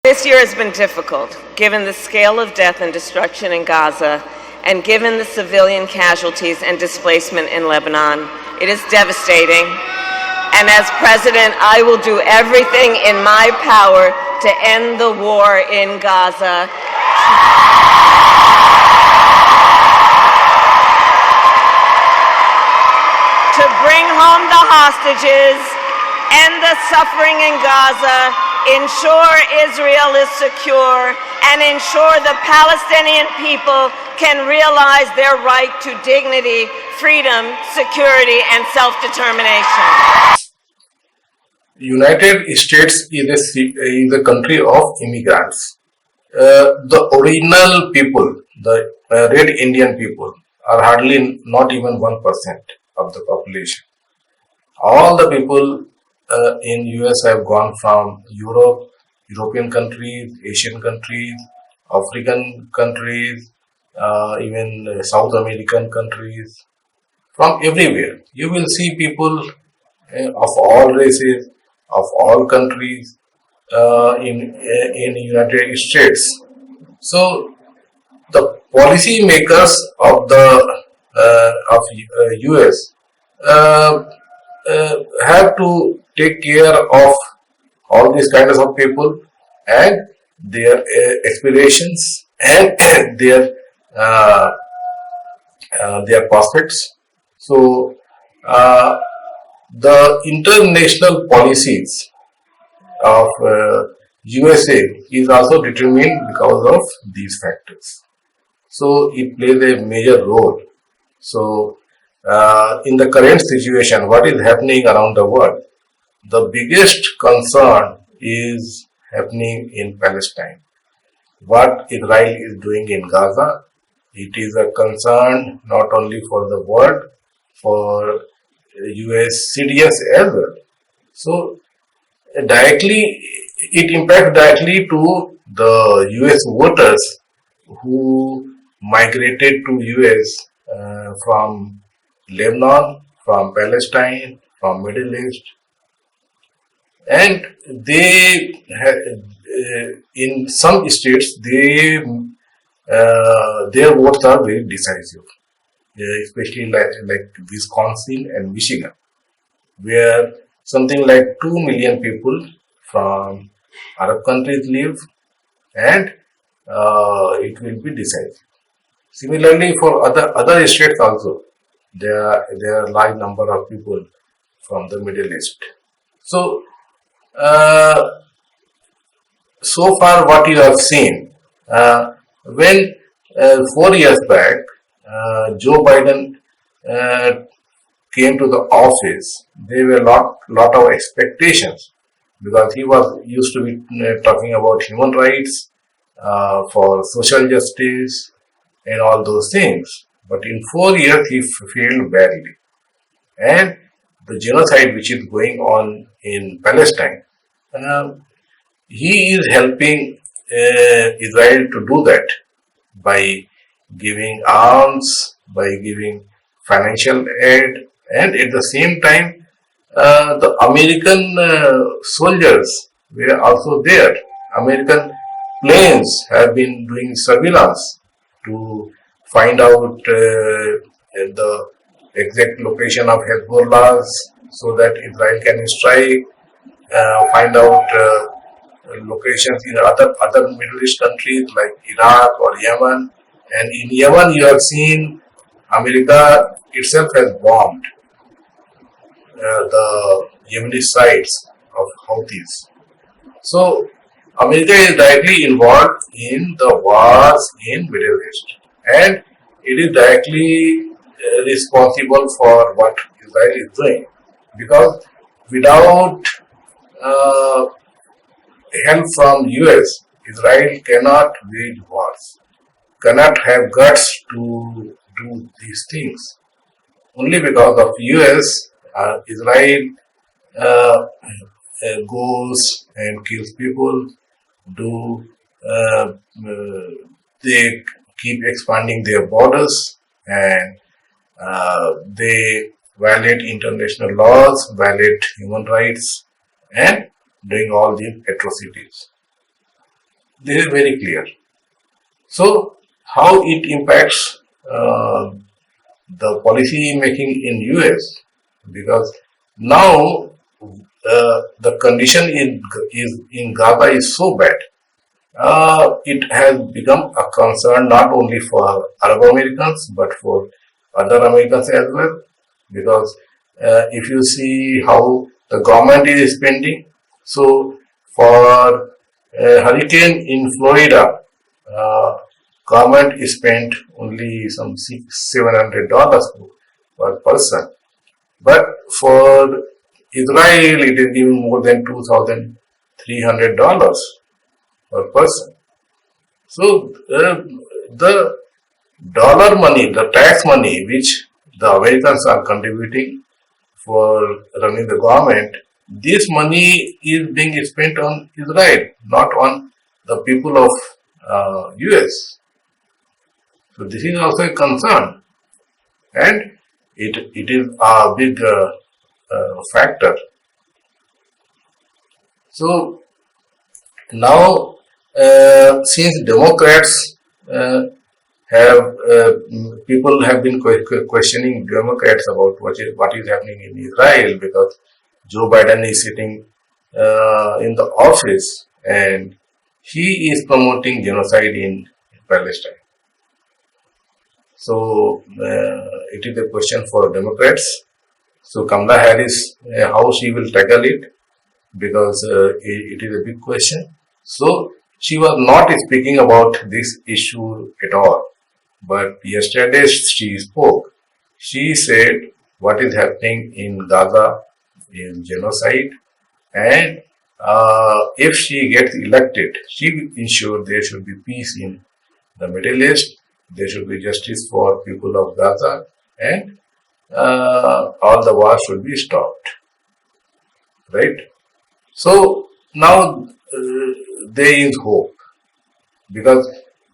This year has been difficult, given the scale of death and destruction in Gaza, and given the civilian casualties and displacement in Lebanon. It is devastating, and as President, I will do everything in my power to end the war in Gaza. To bring home the hostages, end the suffering in Gaza, ensure Israel is secure, and ensure the Palestinian people can realize their right to dignity, freedom, security, and self-determination. United States is a country of immigrants. The original people, the Red Indian people, are hardly not even 1% of the population. All the people in US have gone from Europe, European countries, Asian countries, African countries, even South American countries, from everywhere. You will see people of all races, of all countries in United States. So the policy makers of the US have to take care of all these kinds of people and their aspirations and their prospects. So the international policies of USA is also determined because of these factors. So it plays a major role. So in the current situation, what is happening around the world, the biggest concern is happening in Palestine. What Israel is doing in Gaza, it is a concern not only for the world, for US citizens as well. So it impacts directly to the US voters who migrated to US from Lebanon, from Palestine, from Middle East, and they in some states their votes are very decisive, especially like Wisconsin and Michigan, where something like 2 million people from Arab countries live, and it will be decisive. Similarly, for other states also, there are a large number of people from the Middle East. So, so far what you have seen, when 4 years back, Joe Biden came to the office, there were lot of expectations because he was used to be talking about human rights, for social justice, and all those things. But in 4 years, he failed badly. And the genocide which is going on in Palestine, he is helping Israel to do that by giving arms, by giving financial aid, and at the same time, the American soldiers were also there. American planes have been doing surveillance to find out the exact location of Hezbollah so that Israel can strike, find out locations in other Middle East countries like Iraq or Yemen. And in Yemen, you have seen America itself has bombed the Yemeni sites of Houthis. So America is directly involved in the wars in Middle East, and it is directly responsible for what Israel is doing, because without help from US, Israel cannot wage wars, cannot have guts to do these things. Only because of US, Israel goes and kills people, they keep expanding their borders, and they violate international laws, violate human rights, and doing all these atrocities. This is very clear. So, how it impacts the policy making in US? Because now the condition in Gaza is so bad. It has become a concern not only for Arab Americans but for other Americans as well. Because if you see how the government is spending, so for a hurricane in Florida, uh, government spent only some $600-700 per person, but for Israel it is even more than $2,300 per person. So the dollar money, the tax money which the Americans are contributing for running the government, this money is being spent on Israel, not on the people of US. So this is also a concern, and it is a big factor. So now, since Democrats have people have been questioning Democrats about what is happening in Israel, because Joe Biden is sitting in the office and he is promoting genocide in Palestine. So it is a question for Democrats. So Kamala Harris, how she will tackle it, because it is a big question. So she was not speaking about this issue at all. But yesterday she spoke. She said what is happening in Gaza is genocide, and if she gets elected, she will ensure there should be peace in the Middle East, there should be justice for people of Gaza, and all the wars should be stopped. Right? So now there is hope, because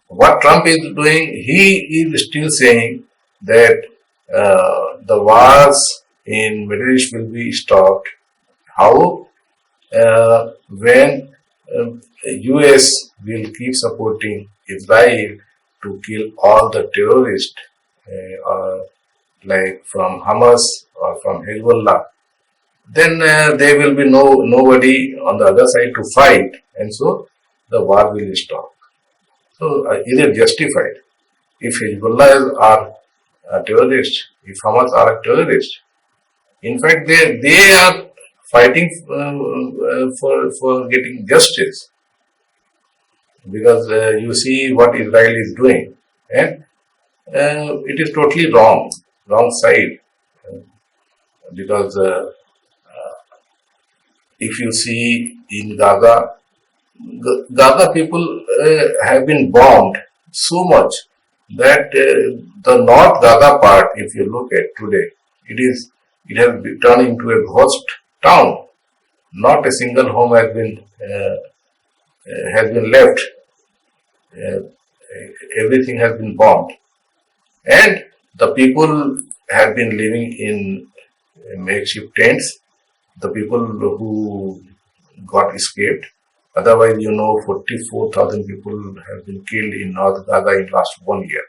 what Trump is doing, he is still saying that the wars in Middle East will be stopped. How? When US will keep supporting Israel to kill all the terrorists, like from Hamas or from Hezbollah, then there will be nobody on the other side to fight, and so the war will stop. So is it justified? If Hezbollah are a terrorist, if Hamas are a terrorist, in fact they are fighting for getting justice, because you see what Israel is doing, and it is totally wrong side, because if you see in Gaza, Gaza people have been bombed so much that the North Gaza part, if you look at today, it has turned into a ghost town. Not a single home has been left. Uh, Everything has been bombed, and the people have been living in makeshift tents. The people who got escaped. Otherwise, 44,000 people have been killed in North Gaza in last 1 year.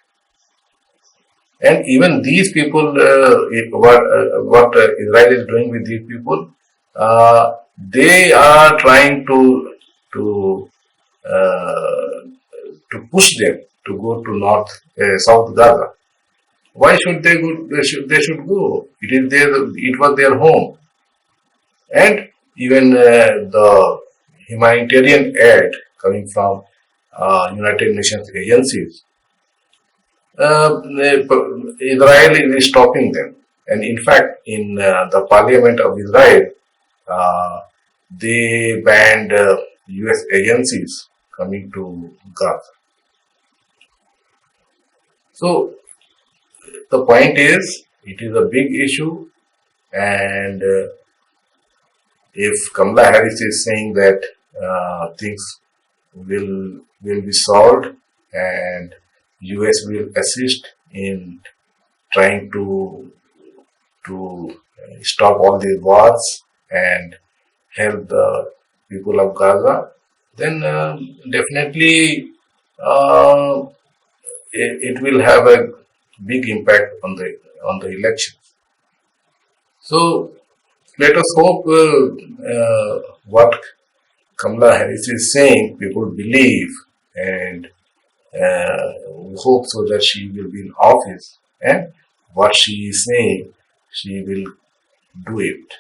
And even these people, what Israel is doing with these people, they are trying to push them to go to South Gaza. Why should they go? They should go. It was their home, and even the humanitarian aid coming from United Nations agencies, Israel is stopping them. And in fact, in the Parliament of Israel, they banned US agencies coming to Gaza. So the point is, it is a big issue, and if Kamala Harris is saying that things will be solved and US will assist in trying to stop all these wars and help the people of Gaza, then definitely uh, it will have a big impact on the election. So let us hope what Kamala Harris is saying, people believe, and hope so that she will be in office, and what she is saying, she will do it.